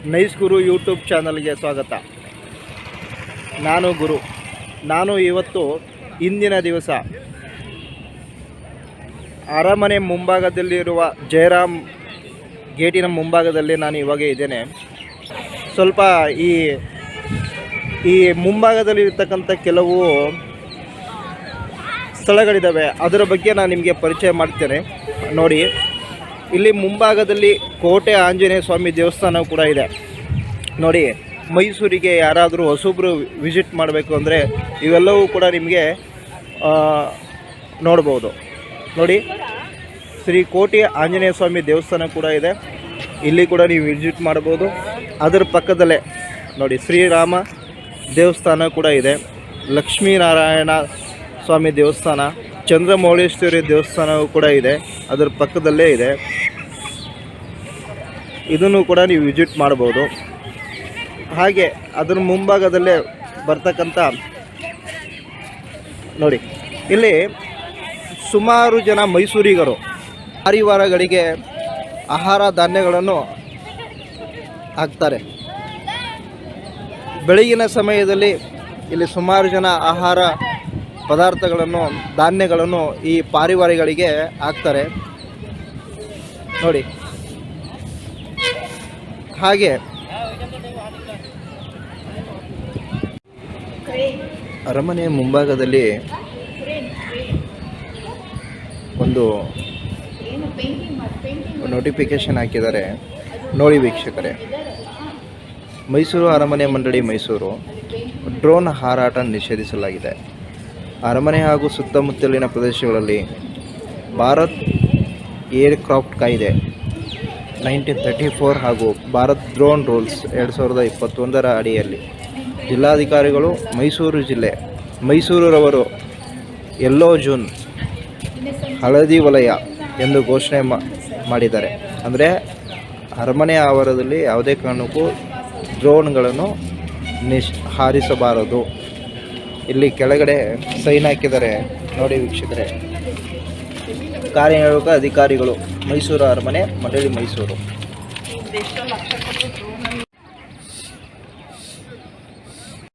Nice ಗುರು YouTube ಚಾನಲ್ಗೆ ಸ್ವಾಗತ. ನಾನು ಗುರು. ನಾನು ಇವತ್ತು ಇಂದಿನ ದಿವಸ ಅರಮನೆ ಮುಂಭಾಗದಲ್ಲಿರುವ ಜಯರಾಮ್ ಗೇಟಿನ ಮುಂಭಾಗದಲ್ಲಿ ನಾನು ಇವಾಗ ಇದ್ದೇನೆ. ಸ್ವಲ್ಪ ಈ ಮುಂಭಾಗದಲ್ಲಿರ್ತಕ್ಕಂಥ ಕೆಲವು ಸ್ಥಳಗಳಿದ್ದಾವೆ, ಅದರ ಬಗ್ಗೆ ನಾನು ನಿಮಗೆ ಪರಿಚಯ ಮಾಡ್ತೇನೆ. ನೋಡಿ, ಇಲ್ಲಿ ಮುಂಭಾಗದಲ್ಲಿ ಕೋಟೆ ಆಂಜನೇಯ ಸ್ವಾಮಿ ದೇವಸ್ಥಾನ ಕೂಡ ಇದೆ. ನೋಡಿ, ಮೈಸೂರಿಗೆ ಯಾರಾದರೂ ಹೊಸಬ್ರು ವಿಸಿಟ್ ಮಾಡಬೇಕು ಅಂದರೆ ಇವೆಲ್ಲವೂ ಕೂಡ ನಿಮಗೆ ನೋಡ್ಬೋದು. ನೋಡಿ, ಶ್ರೀ ಕೋಟೆ ಆಂಜನೇಯ ಸ್ವಾಮಿ ದೇವಸ್ಥಾನ ಕೂಡ ಇದೆ, ಇಲ್ಲಿ ಕೂಡ ನೀವು ವಿಸಿಟ್ ಮಾಡ್ಬೋದು. ಅದರ ಪಕ್ಕದಲ್ಲೇ ನೋಡಿ ಶ್ರೀರಾಮ ದೇವಸ್ಥಾನ ಕೂಡ ಇದೆ, ಲಕ್ಷ್ಮೀನಾರಾಯಣ ಸ್ವಾಮಿ ದೇವಸ್ಥಾನ, ಚಂದ್ರಮೌಳೇಶ್ವರಿ ದೇವಸ್ಥಾನವೂ ಕೂಡ ಇದೆ, ಅದರ ಪಕ್ಕದಲ್ಲೇ ಇದೆ. ಇದನ್ನು ಕೂಡ ನೀವು ವಿಸಿಟ್ ಮಾಡ್ಬೋದು. ಹಾಗೆ ಅದರ ಮುಂಭಾಗದಲ್ಲೇ ಬರ್ತಕ್ಕಂಥ ನೋಡಿ, ಇಲ್ಲಿ ಸುಮಾರು ಜನ ಮೈಸೂರಿಗರು ಪರಿವಾರಗಳಿಗೆ ಆಹಾರ ಧಾನ್ಯಗಳನ್ನು ಹಾಕ್ತಾರೆ. ಬೆಳಗಿನ ಸಮಯದಲ್ಲಿ ಇಲ್ಲಿ ಸುಮಾರು ಜನ ಆಹಾರ ಪದಾರ್ಥಗಳನ್ನು ಧಾನ್ಯಗಳನ್ನು ಈ ಪಾರಿವಾರಿಗಳಿಗೆ ಹಾಕ್ತಾರೆ ನೋಡಿ. ಹಾಗೆ ಅರಮನೆ ಮುಂಭಾಗದಲ್ಲಿ ಒಂದು ನೋಟಿಫಿಕೇಶನ್ ಹಾಕಿದ್ದಾರೆ ನೋಡಿ ವೀಕ್ಷಕರೇ. ಮೈಸೂರು ಅರಮನೆ ಮಂಡಳಿ ಮೈಸೂರು ಡ್ರೋನ್ ಹಾರಾಟ ನಿಷೇಧಿಸಲಾಗಿದೆ. ಅರಮನೆ ಹಾಗೂ ಸುತ್ತಮುತ್ತಲಿನ ಪ್ರದೇಶಗಳಲ್ಲಿ ಭಾರತ್ ಏರ್ಕ್ರಾಫ್ಟ್ ಕಾಯ್ದೆ 1934 ಹಾಗೂ ಭಾರತ್ ಡ್ರೋನ್ ರೂಲ್ಸ್ 2021 ಅಡಿಯಲ್ಲಿ ಜಿಲ್ಲಾಧಿಕಾರಿಗಳು ಮೈಸೂರು ಜಿಲ್ಲೆ ಮೈಸೂರವರು ಯೆಲ್ಲೋ ಝೋನ್ ಹಳದಿ ವಲಯ ಎಂದು ಘೋಷಣೆ ಮಾಡಿದ್ದಾರೆ. ಅಂದರೆ ಅರಮನೆ ಆವರಣದಲ್ಲಿ ಯಾವುದೇ ಕಾರಣಕ್ಕೂ ಡ್ರೋನ್ಗಳನ್ನು ಹಾರಿಸಬಾರದು. ಇಲ್ಲಿ ಕೆಳಗಡೆ ಸೈನ್ ಹಾಕಿದ್ದಾರೆ ನೋಡಿ ವೀಕ್ಷಕರೇ. ಕಾರ್ಯನಿರ್ವಾಹಕ ಅಧಿಕಾರಿಗಳು, ಮೈಸೂರು ಅರಮನೆ ಮಂಡಳಿ ಮೈಸೂರು.